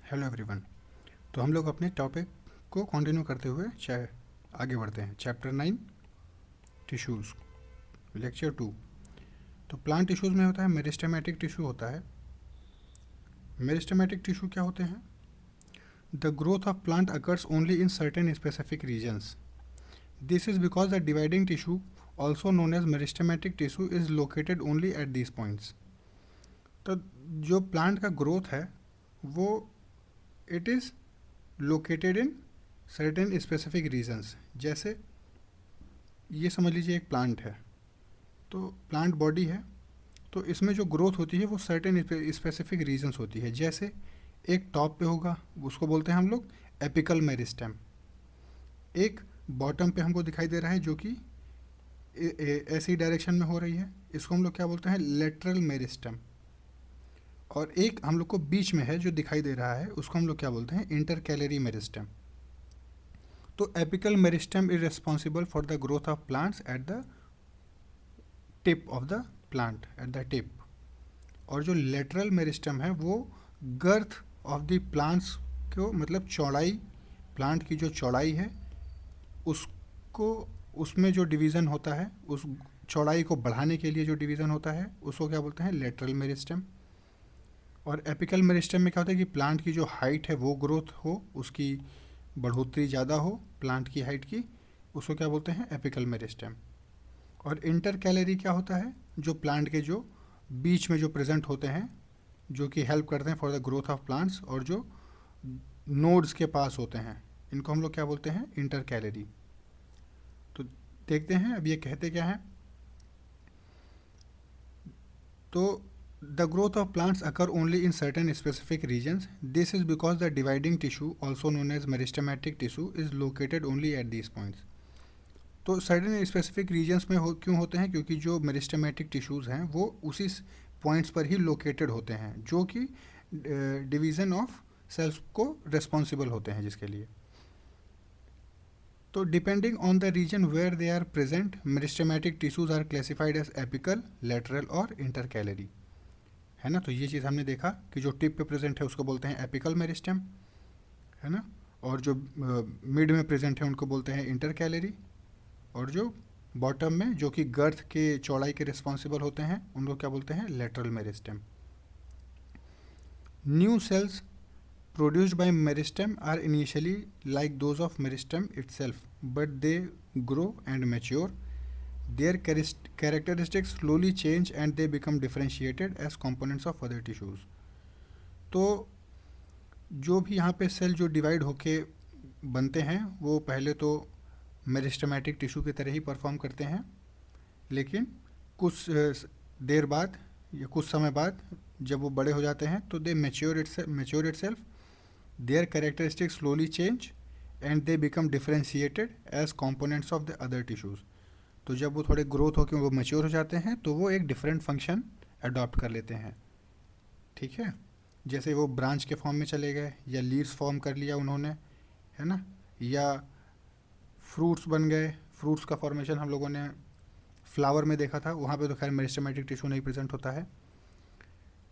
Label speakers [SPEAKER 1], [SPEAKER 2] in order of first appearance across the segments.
[SPEAKER 1] Hello everyone. तो हम लोग अपने टॉपिक को कंटिन्यू करते हुए आगे बढ़ते हैं। Chapter 9 tissues, lecture 2। तो प्लांट टिश्यूज़ में होता है मेरिस्टेमेटिक टिश्यू होता है। मेरिस्टेमेटिक टिश्यू क्या होते हैं? The growth of plant occurs only in certain specific regions. This is because the dividing tissue also known as meristematic tissue is located only at these points. तो जो plant का growth है वो it is located in certain specific regions. जैसे ये समझ लीजिए एक प्लांट है, तो प्लांट बॉडी है, तो इसमें जो ग्रोथ होती है वो सर्टेन स्पेसिफिक रीजन्स होती है। जैसे एक टॉप पे होगा, उसको बोलते हैं हम लोग एपिकल मेरिस्टेम। एक बॉटम पे हमको दिखाई दे रहा है जो कि ऐसी डायरेक्शन में हो रही है, इसको हम लोग क्या बोलते हैं, लेटरल मेरिस्टेम। और एक हम लोग को बीच में है जो दिखाई दे रहा है, उसको हम लोग क्या बोलते हैं, इंटरकैलरी मेरिस्टेम। तो apical meristem is responsible for the growth of plants at the tip of the plant, at the tip. और जो लेटरल मेरिस्टेम है वो गर्थ ऑफ द प्लांट्स को, मतलब चौड़ाई, प्लांट की जो चौड़ाई है उसको, उसमें जो डिवीज़न होता है, उस चौड़ाई को बढ़ाने के लिए जो डिवीज़न होता है उसको क्या बोलते हैं, लेटरल मेरिस्टेम। और एपिकल मेरिस्टेम में क्या होता है कि प्लांट की जो हाइट है वो ग्रोथ हो, उसकी बढ़ोतरी ज़्यादा हो प्लांट की हाइट की, उसको क्या बोलते हैं, एपिकल मेरिस्टेम। और इंटर कैलरी क्या होता है, जो प्लांट के जो बीच में जो प्रेजेंट होते हैं, जो कि हेल्प करते हैं for the growth of plants, और जो नोड्स के पास होते हैं, इनको हम लोग क्या बोलते हैं, इंटर कैलरी। तो देखते हैं अब ये कहते क्या हैं। तो the growth of plants occur only in certain specific regions. This is because the dividing tissue also known as meristematic tissue is located only at these points. तो सर्टेन स्पेसिफिक रीजन्स में क्यों होते हैं, क्योंकि जो मेरिस्टेमेटिक टिश्यूज़ हैं वो उसी पॉइंट्स पर ही लोकेटेड होते हैं जो कि डिवीज़न ऑफ सेल्स को रिस्पॉन्सिबल होते हैं जिसके लिए। तो depending on the region where they are present, meristematic tissues are classified as apical, lateral और इंटरकैलरी, है ना। तो ये चीज़ हमने देखा कि जो टिप पे प्रेजेंट है उसको बोलते हैं एपिकल मेरिस्टेम, है ना। और जो मिड में प्रेजेंट है उनको बोलते हैं इंटरकैलरी। और जो बॉटम में जो कि गर्थ के चौड़ाई के रिस्पॉन्सिबल होते हैं उनको क्या बोलते हैं, lateral meristem. New sales produced by meristem are initially like those of meristem itself, but they grow and mature. Their characteristics slowly change and they become differentiated as components of other tissues. तो जो भी यहाँ पे cell जो divide होके बनते हैं वो पहले तो मेरिस्टेमेटिक टिश्यू की तरह ही परफॉर्म करते हैं, लेकिन कुछ देर बाद या कुछ समय बाद जब वो बड़े हो जाते हैं तो they mature itself, their characteristics slowly change and they become differentiated as components of the other tissues. तो जब वो थोड़े ग्रोथ होकर वो मैच्योर हो जाते हैं तो वो एक डिफरेंट फंक्शन अडॉप्ट कर लेते हैं, ठीक है। जैसे वो ब्रांच के फॉर्म में चले गए, या लीव्स फॉर्म कर लिया उन्होंने, है ना, या फ्रूट्स बन गए। फ्रूट्स का फॉर्मेशन हम लोगों ने फ्लावर में देखा था, वहाँ पे तो खैर मेरिस्टेमेटिक टिश्यू नहीं प्रेजेंट होता है,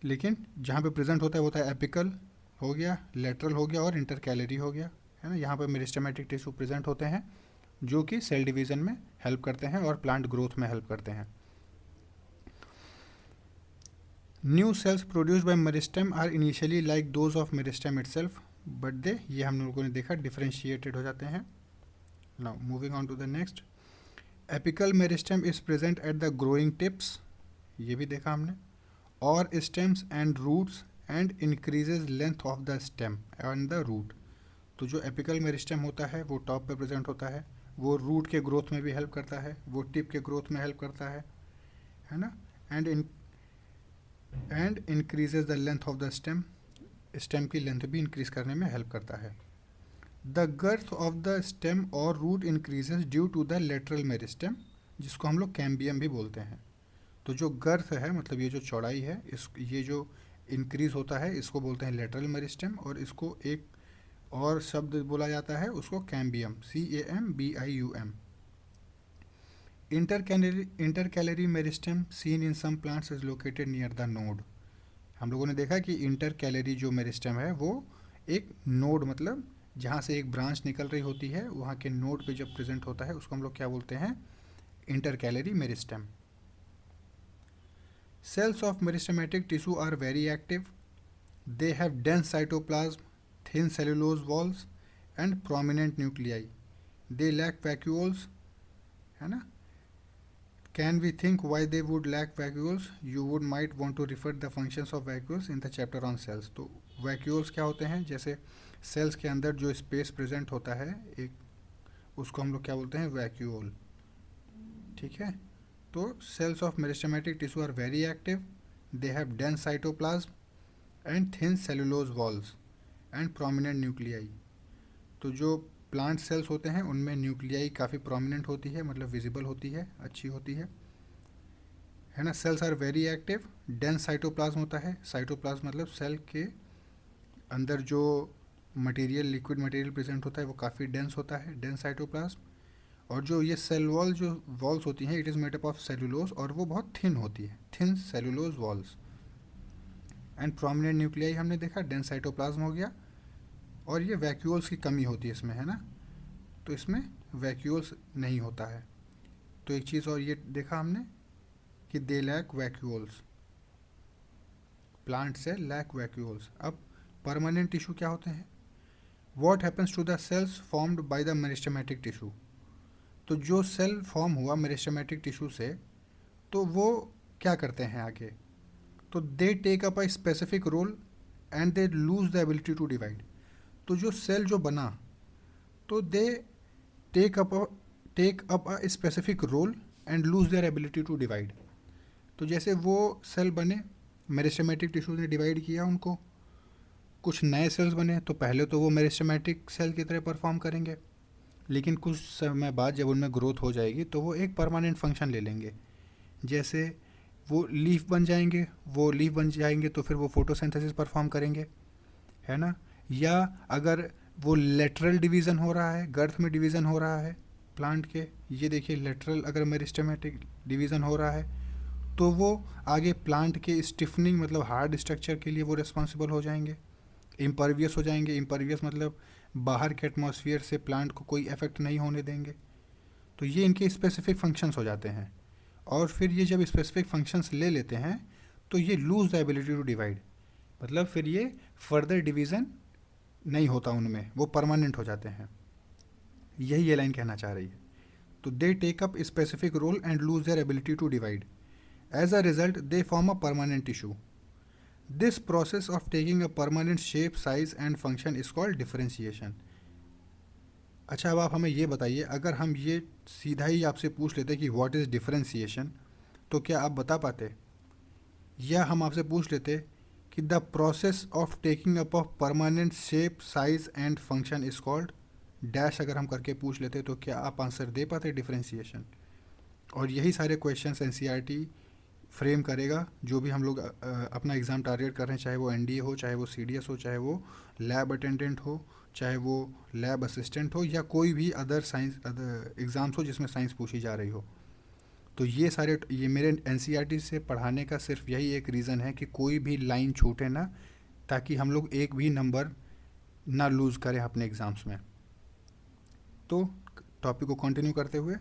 [SPEAKER 1] लेकिन जहाँ पे प्रेजेंट होता है वो होता है एपिकल हो गया, लेटरल हो गया और इंटरकैलरी हो गया, है ना। यहाँ पर मेरिस्टेमेटिक टिश्यू प्रेजेंट होते हैं जो कि सेल डिवीज़न में हेल्प करते हैं और प्लांट ग्रोथ में हेल्प करते हैं। New cells produced by meristem are initially like those of meristem itself, but they, ये हम लोगों ने देखा, डिफरेंशिएटेड हो जाते हैं। Now moving on to the next, apical meristem is present at the growing tips, ये भी देखा हमने, और stems and roots and increases length of the stem and the root. तो जो एपिकल मेरिस्टेम होता है वो टॉप पे प्रेजेंट होता है, वो रूट के ग्रोथ में भी हेल्प करता है, वो टिप के ग्रोथ में हेल्प करता है ना। And increases the length of the stem, stem की लेंथ भी इंक्रीज करने में हेल्प करता है। The girth of the stem और root increases due to the lateral meristem, जिसको हम लोग कैम्बियम भी बोलते हैं। तो जो गर्थ है, मतलब ये जो चौड़ाई है, ये जो इंक्रीज होता है इसको बोलते हैं लेटरल मेरिस्टेम, और इसको एक और शब्द बोला जाता है उसको cambium, CAMBIUM। Intercalary meristem seen in some plants is located near the node. हम लोगों ने देखा कि इंटरकैलरी जो मेरिस्टेम है वो एक नोड मतलब जहाँ से एक ब्रांच निकल रही होती है, वहाँ के नोड पे जब प्रेजेंट होता है उसको हम लोग क्या बोलते हैं, intercalary meristem. Cells of meristematic tissue are very active, they have dense cytoplasm, thin cellulose walls and prominent nuclei, they lack vacuoles, है ना। Can we think why they would lack vacuoles? You would might want to refer the functions of vacuoles in the chapter on cells. तो vacuoles क्या होते हैं, जैसे cells के अंदर जो space present होता है एक, उसको हम लोग क्या बोलते हैं, vacuole। ठीक है। तो cells of meristematic tissue are very active, they have dense cytoplasm and thin cellulose walls and prominent nuclei। तो जो प्लांट सेल्स होते हैं उनमें न्यूक्लियाई काफ़ी प्रोमिनेंट होती है, मतलब विजिबल होती है, अच्छी होती है ना। Cells are very active, dense cytoplasm होता है, साइटोप्लाज्म मतलब सेल के अंदर जो मटेरियल, लिक्विड मटेरियल प्रेजेंट होता है वो काफ़ी डेंस होता है, डेंस साइटोप्लाज्म। और जो ये सेल वॉल जो वॉल्स होती हैं, it is made up of cellulose, और वो बहुत थिन होती है, thin cellulose walls. And prominent nuclei हमने देखा, डेंस साइटोप्लाज्म हो गया। और ये वैक्यूल्स की कमी होती है इसमें, है ना, तो इसमें वैक्यूल्स नहीं होता है। तो एक चीज़ और ये देखा हमने कि दे लैक वैक्यूल्स, प्लांट से लैक वैक्यूल्स। अब परमानेंट टिश्यू क्या होते हैं, what happens to the cells formed by the meristematic tissue. तो जो सेल फॉर्म हुआ मेरिस्टेमेटिक टिश्यू से, तो वो क्या करते हैं आगे, तो they take up a specific role and they lose the ability to divide. तो जो सेल जो बना, तो they take up a specific role and lose their ability to divide. तो जैसे वो सेल बने, मेरिस्टेमेटिक टिश्यू ने डिवाइड किया उनको, कुछ नए सेल्स बने, तो पहले तो वो मेरिस्टेमेटिक सेल की तरह परफॉर्म करेंगे, लेकिन कुछ समय बाद जब उनमें ग्रोथ हो जाएगी तो वो एक परमानेंट फंक्शन ले लेंगे। जैसे वो लीफ बन जाएंगे, तो फिर वो फोटोसिंथेसिस परफॉर्म करेंगे, है ना। या अगर वो लेटरल डिवीज़न हो रहा है, गर्थ में डिवीज़न हो रहा है प्लांट के, ये देखिए लेटरल अगर मेरिस्टेमेटिक डिवीज़न हो रहा है, तो वो आगे प्लांट के स्टिफनिंग मतलब हार्ड स्ट्रक्चर के लिए वो रिस्पॉन्सिबल हो जाएंगे। इम्परवियस हो जाएंगे, इम्परवियस मतलब बाहर के एटमॉस्फेयर से प्लांट को कोई इफेक्ट नहीं होने देंगे। तो ये इनके स्पेसिफिक फंक्शंस हो जाते हैं। और फिर ये जब स्पेसिफिक फंक्शंस ले लेते हैं, तो ये lose the ability to divide, मतलब फिर ये फर्दर डिवीज़न नहीं होता उनमें, वो परमानेंट हो जाते हैं। यही ये लाइन कहना चाह रही है। तो they take up specific role and lose their ability to divide, as a result they form a permanent tissue. This process of taking a permanent shape, size and function is called differentiation. अच्छा, अब आप हमें ये बताइए, अगर हम ये सीधा ही आपसे पूछ लेते कि व्हाट इज़ डिफरेंशिएशन, तो क्या आप बता पाते? या हम आपसे पूछ लेते कि the process of taking up of permanent shape, size and function is called dash, अगर हम करके पूछ लेते तो क्या आप आंसर दे पाते डिफरेंशिएशन? और यही सारे क्वेश्चंस एनसीईआरटी फ्रेम करेगा, जो भी हम लोग अपना एग्ज़ाम टारगेट कर रहे हैं, चाहे वो एनडीए हो, चाहे वो सीडीएस हो, चाहे वो लैब अटेंडेंट हो, चाहे वो लैब असिस्टेंट हो, या कोई भी अदर साइंस एग्ज़ाम्स हो जिसमें साइंस पूछी जा रही हो। तो ये सारे, ये मेरे एनसीईआरटी से पढ़ाने का सिर्फ यही एक रीज़न है कि कोई भी लाइन छूटे ना, ताकि हम लोग एक भी नंबर ना लूज़ करें अपने एग्ज़ाम्स में। तो टॉपिक को कंटिन्यू करते हुए,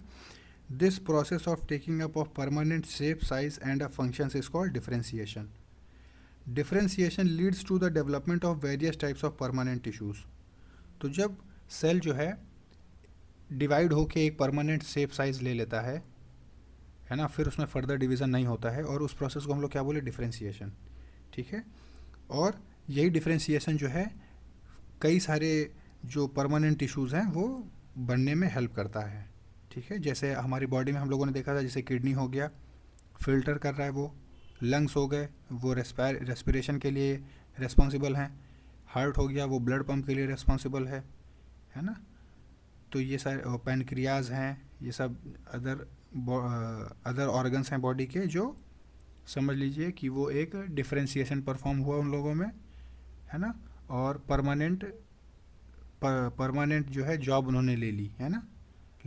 [SPEAKER 1] this process of taking up of permanent shape, size and a functions is called differentiation. Differentiation leads to the development of various types of permanent tissues. तो जब सेल जो है डिवाइड होके एक परमानेंट शेप, साइज ले लेता है ना, फिर उसमें फर्दर डिवीज़न नहीं होता है, और उस प्रोसेस को हम लोग क्या बोले, डिफरेंशिएशन। ठीक है। और यही डिफरेंशिएशन जो है कई सारे जो परमानेंट टिश्यूज़ हैं वो बनने में हेल्प करता है। ठीक है। जैसे हमारी बॉडी में हम लोगों ने देखा था, जैसे किडनी हो गया, फिल्टर कर रहा है वो, लंग्स हो गए, वो रेस्पिरेशन के लिए रिस्पॉन्सिबल हैं, हार्ट हो गया, वो ब्लड पंप के लिए रिस्पॉन्सिबल है ना। तो ये सारे पैनक्रियाज हैं, ये सब अदर ऑर्गन्स हैं बॉडी के, जो समझ लीजिए कि वो एक डिफरेंशिएशन परफॉर्म हुआ उन लोगों में, है ना। और परमानेंट जो है जॉब उन्होंने ले ली, है ना।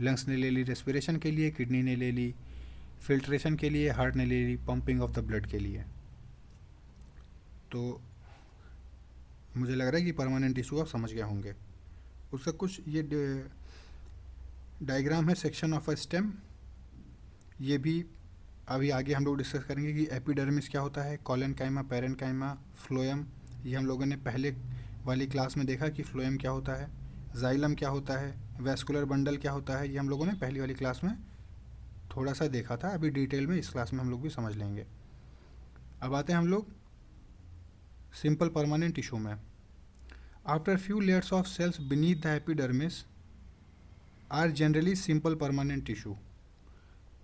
[SPEAKER 1] लंग्स ने ले ली रेस्पिरेशन के लिए, किडनी ने ले ली फिल्ट्रेशन के लिए, हार्ट ने ले ली पंपिंग ऑफ द ब्लड के लिए। तो मुझे लग रहा है कि परमानेंट टिश्यू आप समझ गए होंगे। उसका कुछ ये डायग्राम है सेक्शन ऑफ अ स्टेम। ये भी अभी आगे हम लोग डिस्कस करेंगे कि एपिडर्मिस क्या होता है, कॉलेनकाइमा, पेरेन्काइमा, फ्लोएम। ये हम लोगों ने पहले वाली क्लास में देखा कि फ्लोएम क्या होता है, जाइलम क्या होता है, वैस्कुलर बंडल क्या होता है। ये हम लोगों ने पहली वाली क्लास में थोड़ा सा देखा था। अभी डिटेल में इस क्लास में हम लोग भी समझ लेंगे। अब आते हैं हम लोग सिंपल परमानेंट टिश्यू में। After few layers of cells beneath the epidermis are generally simple permanent tissue.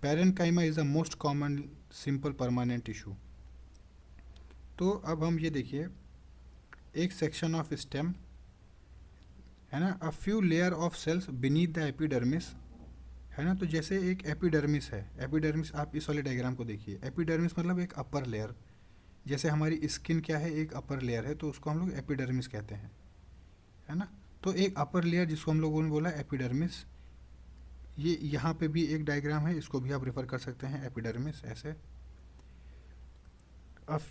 [SPEAKER 1] Parenchyma is the most common simple permanent tissue. तो अब हम ये देखिए, एक सेक्शन ऑफ स्टेम है ना, a few layer of cells beneath the epidermis है ना। तो जैसे एक एपिडर्मिस है, एपिडर्मिस आप इस वाले डायग्राम को देखिए, एपिडर्मिस मतलब एक अपर लेयर। जैसे हमारी स्किन क्या है, एक अपर लेयर है, तो उसको हम लोग एपिडर्मिस कहते हैं, है ना। तो एक अपर लेयर जिसको हम लोगों ने बोला एपिडर्मिस, ये यहाँ पे भी एक डायग्राम है, इसको भी आप रेफर कर सकते हैं, एपिडर्मिस ऐसे। अब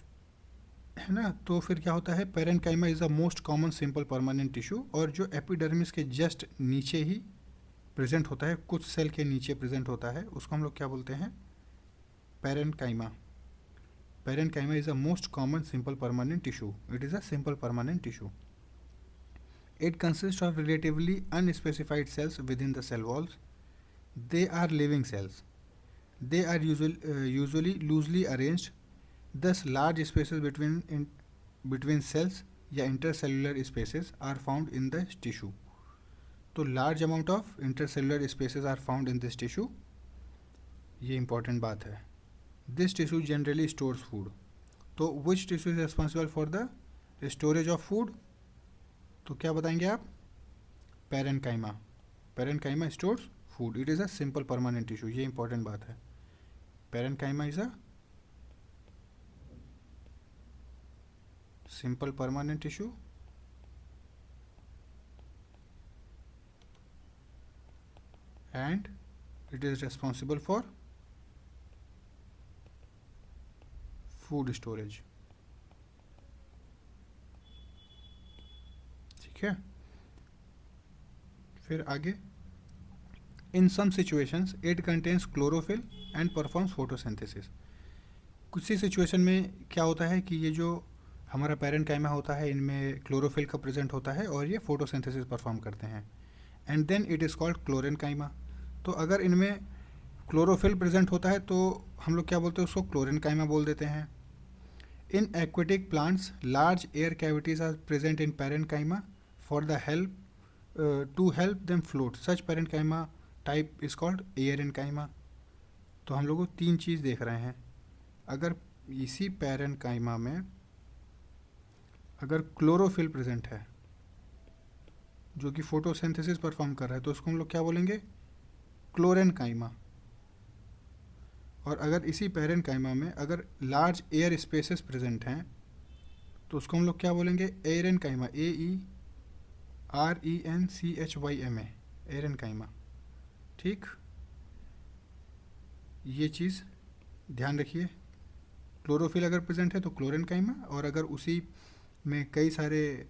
[SPEAKER 1] है ना, तो फिर क्या होता है, parenchyma is the most common simple permanent tissue. और जो एपिडर्मिस के जस्ट नीचे ही प्रेजेंट होता है, कुछ सेल के नीचे प्रेजेंट होता है, उसको हम लोग क्या बोलते हैं, parenchyma. Parenchyma is the most common simple permanent tissue. It is a simple permanent tissue. It consists of relatively unspecified cells within the cell walls. They are living cells. They are usually loosely arranged. Thus, large spaces between cells या intercellular spaces are found in the tissue. तो large amount of intercellular spaces are found in this tissue. ये important बात है। This tissue generally stores food. तो which tissue is responsible for the storage of food? तो क्या बताएंगे आप, parenchyma. Parenchyma stores food. It is a simple permanent tissue. ये important बात है, parenchyma is a simple permanent tissue and it is responsible for food storage. ठीक है, फिर आगे, in some situations it contains chlorophyll and performs photosynthesis. कुछ ही situation में क्या होता है कि ये जो हमारा पेरेन्काइमा होता है, इनमें क्लोरोफिल का प्रेजेंट होता है और ये फोटोसिंथेसिस परफॉर्म करते हैं। And then it is called chlorenchyma. तो अगर इनमें क्लोरोफिल प्रेजेंट होता है तो हम लोग क्या बोलते हैं, उसको क्लोरेनकाइमा बोल देते हैं। In aquatic plants large air cavities are present in parenchyma for the help to help them float. Such parenchyma type is called aerenchyma. तो हम लोग तीन चीज़ देख रहे हैं। अगर इसी पेरेन्काइमा में अगर क्लोरोफिल प्रेजेंट है जो कि फोटोसिंथेसिस परफॉर्म कर रहा है, तो उसको हम लोग क्या बोलेंगे, क्लोरेनकाइमा। और अगर इसी पेरेन्काइमा में अगर लार्ज एयर स्पेसेस प्रेजेंट हैं तो उसको हम लोग क्या बोलेंगे, एरेन्काइमा। AERENCHYMA, एरेन्काइमा। ठीक, ये चीज़ ध्यान रखिए। क्लोरोफिल अगर प्रेजेंट है तो क्लोरेनकाइमा, और अगर उसी में कई सारे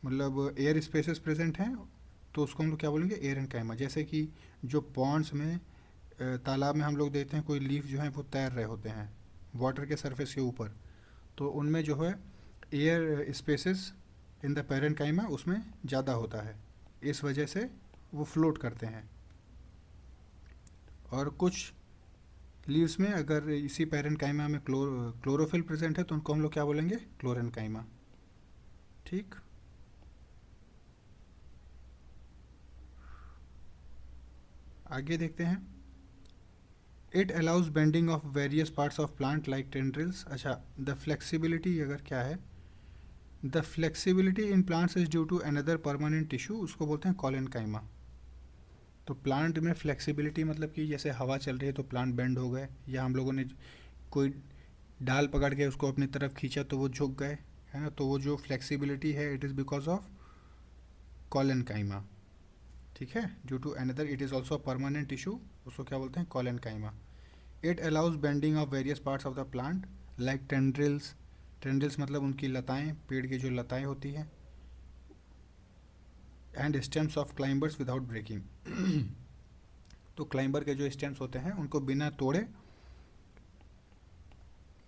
[SPEAKER 1] मतलब एयर स्पेसेस प्रेजेंट हैं तो उसको हम लोग क्या बोलेंगे, एरेन्काइमा। जैसे कि जो पॉन्ड्स में तालाब में हम लोग देखते हैं कोई लीफ जो है वो तैर रहे होते हैं वाटर के सरफेस के ऊपर, तो उनमें जो है air spaces in the parenchyma उसमें ज़्यादा होता है, इस वजह से वो फ्लोट करते हैं। और कुछ लीव्स में अगर इसी पेरेन्काइमा में क्लोरोफिल प्रेजेंट है तो उनको हम लोग क्या बोलेंगे, क्लोरेनकाइमा। ठीक, आगे देखते हैं। It allows bending of various parts of plant like tendrils. अच्छा, द फ्लेक्सिबिलिटी अगर क्या है, the flexibility in plants is due to another permanent tissue, उसको बोलते हैं कॉलेनकाइमा। तो प्लांट में फ्लेक्सिबिलिटी मतलब कि जैसे हवा चल रही है तो प्लांट बेंड हो गए, या हम लोगों ने कोई डाल पकड़ के उसको अपनी तरफ खींचा तो वो झुक गए, है ना। तो वो जो फ्लेक्सिबिलिटी है it is because of collenchyma. ठीक है, due to another it is also permanent tissue, उसको क्या बोलते हैं, collenchyma. It allows bending of various parts of the plant like tendrils, tendrils मतलब उनकी लताएं, पेड़ की जो लताएं होती हैं। And stems of climbers without breaking. तो क्लाइंबर के जो स्टेम्स होते हैं उनको बिना तोड़े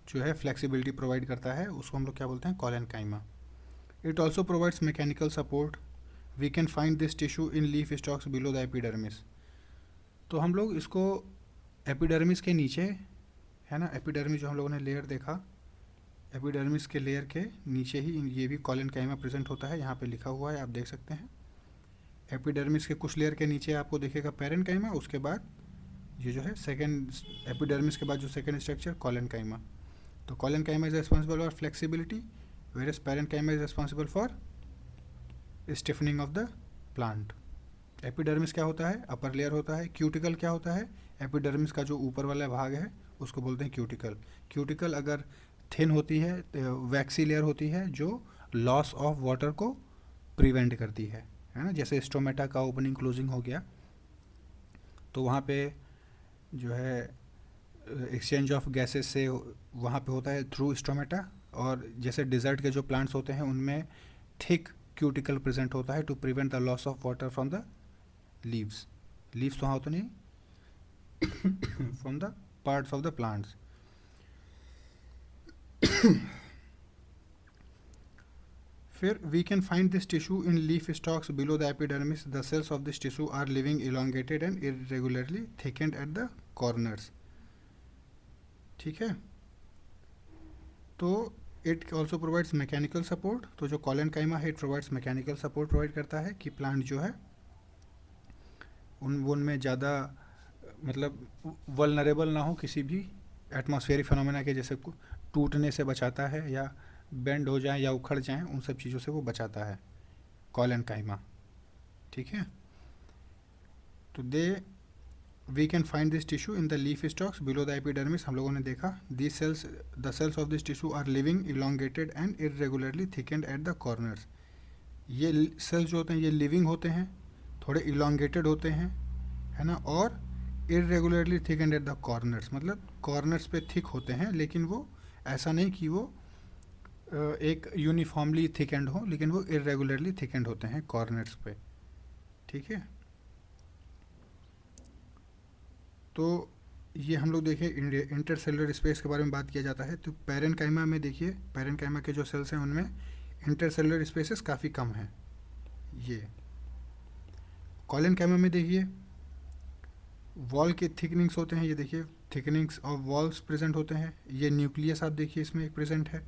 [SPEAKER 1] जो है फ्लेक्सिबिलिटी प्रोवाइड करता है, उसको हम लोग क्या बोलते हैं, collenchyma. It also provides mechanical support. We can find this tissue in leaf stalks below the epidermis. तो हम लोग इसको एपिडर्मिस के नीचे, है ना, एपिडर्मिस जो हम लोगों ने लेयर देखा, एपिडर्मिस के लेयर के नीचे ही ये भी कॉलेनकाइमा प्रेजेंट होता है। यहाँ पे लिखा हुआ है, आप देख सकते हैं। एपिडर्मिस के कुछ लेयर के नीचे आपको दिखेगा पेरेन्काइमा, उसके बाद ये जो है सेकेंड, एपिडर्मिस के बाद जो सेकेंड स्ट्रक्चर कॉलेनकाइमा। तो collenchyma is responsible for flexibility, whereas parenchyma is responsible for stiffening of the plant. Epidermis क्या होता है, अपर लेयर होता है। क्यूटिकल क्या होता है, एपिडर्मिस का जो ऊपर वाला भाग है उसको बोलते हैं क्यूटिकल। क्यूटिकल अगर थिन होती है, वैक्सी लेयर होती है जो लॉस ऑफ वाटर को प्रिवेंट करती है ना। जैसे स्टोमेटा का ओपनिंग क्लोजिंग हो गया, तो वहाँ पे जो है एक्सचेंज ऑफ गैसेस से वहाँ पे होता है थ्रू स्टोमेटा। और जैसे डिजर्ट के जो प्लांट्स होते हैं उनमें थिक क्यूटिकल प्रेजेंट होता है to prevent the loss of water from the leaves. Leaves वहाँ होते नहीं, from the parts of the plants. फिर we can find this tissue in leaf stalks below the epidermis. The cells of this tissue are living elongated and irregularly thickened at the corners. ठीक है, तो it also provides mechanical support. तो जो collenchyma है, it provides mechanical support provide करता है कि plant जो है उनमें ज़्यादा मतलब वल्नरेबल ना हो किसी भी एटमॉस्फेरिक फिनोमेना के, जैसे टूटने से बचाता है या बेंड हो जाए या उखड़ जाएं, उन सब चीज़ों से वो बचाता है कॉलेनकाइमा। ठीक है, तो we can find this tissue in the leaf stalks below the epidermis. हम लोगों ने देखा this cells, the cells of this tissue are living elongated and irregularly thickened at the corners. ये सेल्स जो होते हैं ये लिविंग होते हैं, थोड़े इलोंगेटेड होते हैं, है ना, और irregularly thickened at the corners, मतलब कॉर्नर्स पे थिक होते हैं, लेकिन वो ऐसा नहीं कि वो एक यूनिफॉर्मली थिकेंड हो, लेकिन वो इरेगुलरली थिकेंड होते हैं कॉर्नर्स पे। ठीक है, तो ये हम लोग देखिए इंटरसेलुलर स्पेस के बारे में बात किया जाता है। तो पेरेन्काइमा में देखिए, पेरेन्काइमा के जो सेल्स हैं उनमें इंटरसेलुलर स्पेसेस काफ़ी कम हैं। ये कॉलेनकाइमा में देखिए वॉल के थिकनिंग्स होते हैं, ये देखिए थिकनिंग्स ऑफ वॉल्स प्रेजेंट होते हैं। ये न्यूक्लियस आप देखिए इसमें एक प्रेजेंट है।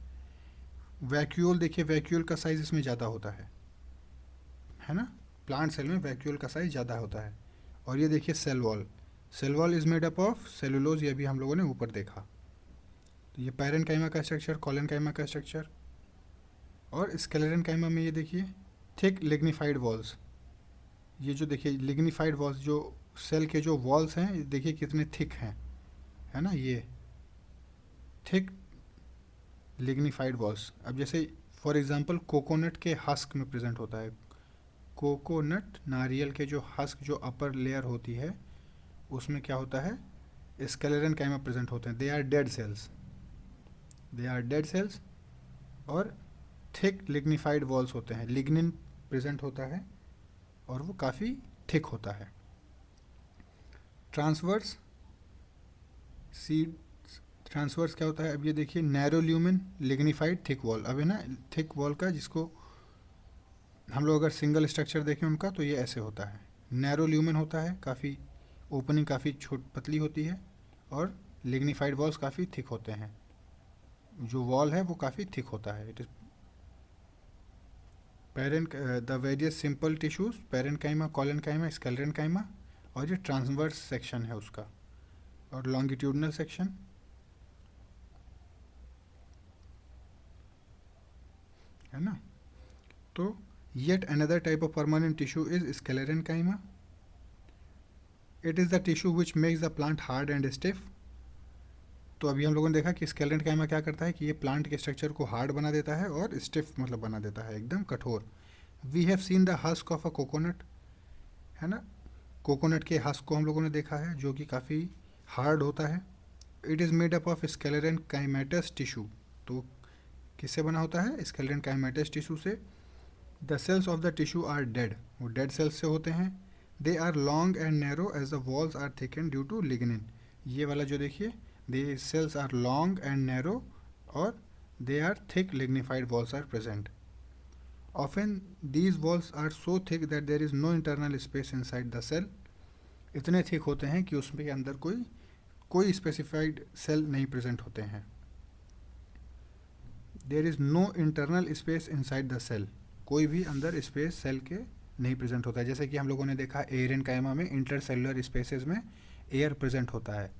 [SPEAKER 1] वैक्यूल देखिए, वैक्यूल का साइज़ इसमें ज़्यादा होता है ना, प्लांट सेल में वैक्यूल का साइज़ ज़्यादा होता है। और ये देखिए cell wall, cell wall is made up of cellulose, ये भी हम लोगों ने ऊपर देखा। तो ये पेरेन्काइमा का स्ट्रक्चर, कॉलेनकाइमा का स्ट्रक्चर। और स्केलेरनकाइमा में ये देखिए थिक लिग्निफाइड वॉल्स। ये जो देखिए लिग्निफाइड वॉल्स, जो सेल के जो वॉल्स हैं, ये देखिए कितने थिक हैं, है ना, ये थिक लिग्निफाइड वॉल्स। अब जैसे फॉर एग्जांपल कोकोनट के हस्क में प्रेजेंट होता है। कोकोनट, नारियल के जो हस्क, जो अपर लेयर होती है, उसमें क्या होता है, स्केलेरनकाइमा प्रेजेंट होते हैं। They are dead cells, they are dead cells, और थिक लिग्निफाइड वॉल्स होते हैं। लिग्निन प्रेजेंट होता है और वो काफ़ी थिक होता है। ट्रांसवर्स सीड, ट्रांसवर्स क्या होता है, अब ये देखिए narrow lumen lignified thick wall. अब है ना थिक वॉल का, जिसको हम लोग अगर सिंगल स्ट्रक्चर देखें उनका, तो ये ऐसे होता है। नैरो ल्यूमेन होता है, काफ़ी ओपनिंग काफ़ी पतली होती है, और लिग्निफाइड वॉल्स काफ़ी थिक होते हैं। जो वॉल है वो काफ़ी थिक होता है। It is the various simple tissues, parenchyma, collenchyma, sclerenchyma, और ये ट्रांसवर्स सेक्शन है उसका, और लॉन्गिट्यूडनल सेक्शन, है ना। तो yet another type of permanent tissue is sclerenchyma. It is the tissue which makes the plant hard and stiff. तो अभी हम लोगों ने देखा कि स्केलेरनकाइमा क्या करता है कि ये प्लांट के स्ट्रक्चर को हार्ड बना देता है और स्टिफ मतलब बना देता है, एकदम कठोर। We have seen the husk of a coconut, है ना, कोकोनट के हस्क को हम लोगों ने देखा है, जो कि काफ़ी हार्ड होता है। It is made up of sclerenchymatous tissue. तो किससे बना होता है? स्केलेटन काइमेटस टिश्यू से। The cells of the tissue are dead, वो डेड सेल्स से होते हैं। They are long and narrow as the walls are thicken due to lignin. ये वाला जो देखिए, the cells are long and narrow और they are thick lignified walls are present. Often these walls are so thick that there is no internal space inside the cell. इतने thick होते हैं कि उसमें अंदर कोई स्पेसिफाइड सेल नहीं present होते हैं। There is no internal space inside the cell, कोई भी अंदर स्पेस सेल के नहीं प्रेजेंट होता है। जैसे कि हम लोगों ने देखा एरेनकाइमा में इंटरसेलुलर स्पेसेस में एयर प्रेजेंट होता है,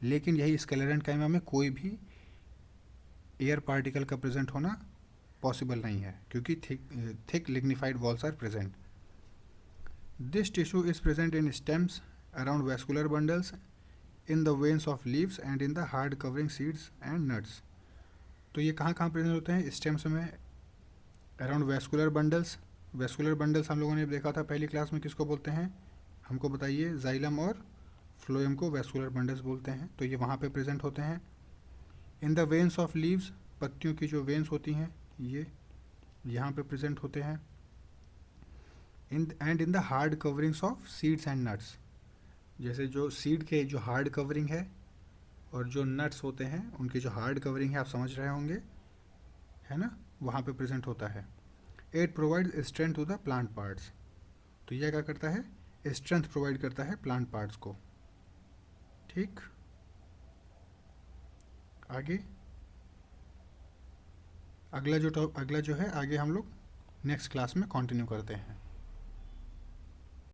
[SPEAKER 1] लेकिन यही स्क्लेरेनकाइमा में कोई भी एयर पार्टिकल का प्रेजेंट होना पॉसिबल नहीं है, क्योंकि thick lignified walls are present. This tissue is present in stems, around vascular bundles, in the veins of leaves and in the hard covering seeds and nuts. तो ये कहाँ कहाँ present होते हैं? स्टेम्स में, around vascular bundles. Vascular bundles हम लोगों ने देखा था पहली क्लास में, किसको बोलते हैं? हमको बताइए। जाइलम और फ्लोएम को वैस्कुलर बंडल्स बोलते हैं, तो ये वहाँ पे प्रेजेंट होते हैं। इन द वेन्स ऑफ लीव्स, पत्तियों की जो वेन्स होती हैं ये यहाँ पे प्रेजेंट होते हैं। इन the hard coverings of seeds and nuts, जैसे जो सीड के जो हार्ड कवरिंग है और जो नट्स होते हैं उनकी जो हार्ड कवरिंग है, आप समझ रहे होंगे, है ना, वहाँ पे प्रेजेंट होता है। It provide strength to the plant parts, तो यह क्या करता है? स्ट्रेंथ प्रोवाइड करता है प्लांट पार्ट्स को। ठीक, आगे अगला जो है आगे हम लोग नेक्स्ट क्लास में कंटिन्यू करते हैं।